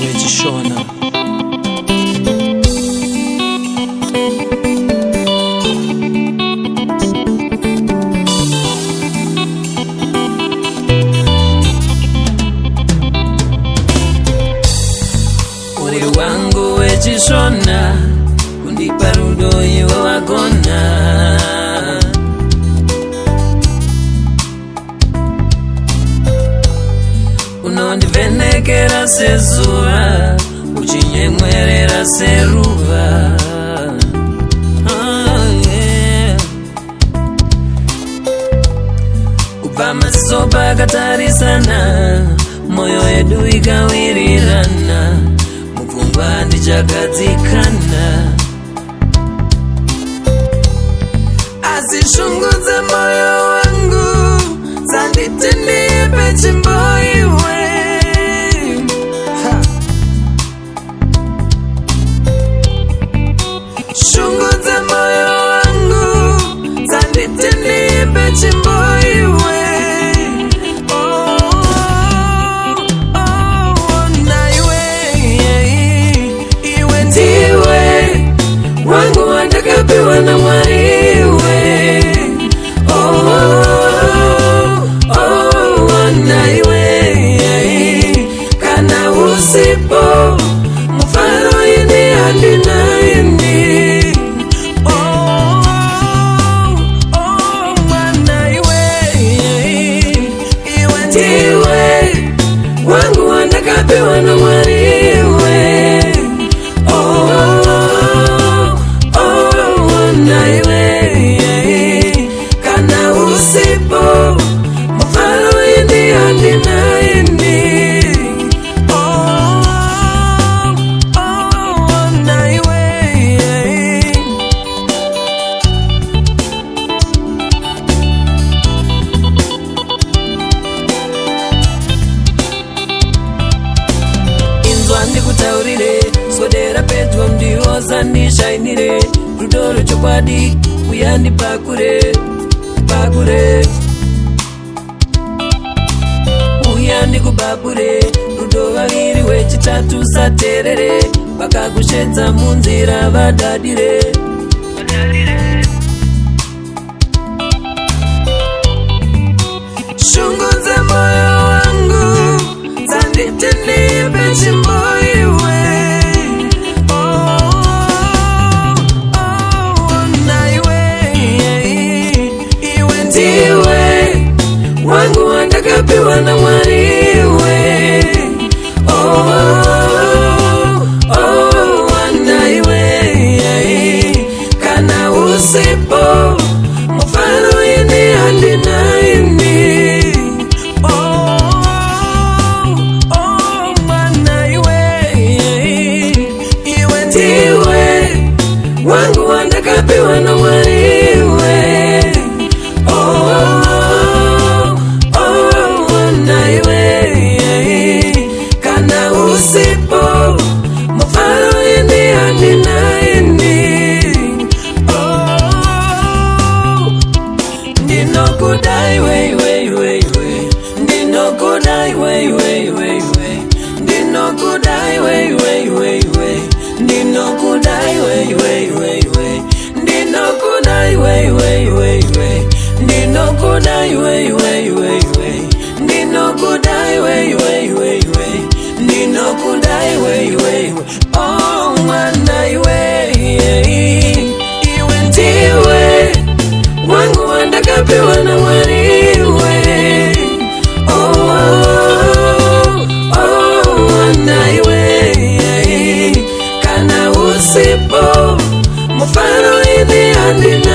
Wejishona uri wangu wejishona kundipa rudo iwe wagona unondivhenekera sezuva uchinyemwerera seruva kubva maziso pakatarisana moyo yedu ikawirirana mupfungwa ndichagadzikana asi shungu dzemoyo wangu dzanditi ndipe chimboiwe shungu dzemoyo wangu dzanditi ndipe chimboiwe wangu wandakapiwa na Mwariwe naiwe kana usipo mfano ini andinaini naiwe iwe ndiwe wangu wandakapiwa na Mwariwe kana usipo mfano ini andinaini naiwe inzwa ndikutaurire swedera pedyo ndiwo zandishainire rudo rwechokwadi uyandipakure pakure uyandikubabure rudo vaviri wechitatu saterere vakakushedza munzira vadadire shungu dzemoyo wangu dzanditi ndipe chimboiwe wangu wandakapiwa na Mwariwe naiwe kana usipo mfano ini andinaini naiwe iwe ndiwe wangu wandakapiwa na Mwariwe kana usipo mfano ini andinaini ndinokudai weiweiweiwe ndinokudai weiweiweiwe ndinokudai weiweiweiwe ndinokudai weiweiweiwe ndinokudai weiweiweiwe ndinokudai weiweiweiwe ndinokudai weiweiweiwe ndinokudai weiweiwe mwana iwe iwe ndiwe wangu wandakapiwa na Mwariwe naiwe kana usipo mfano ini andina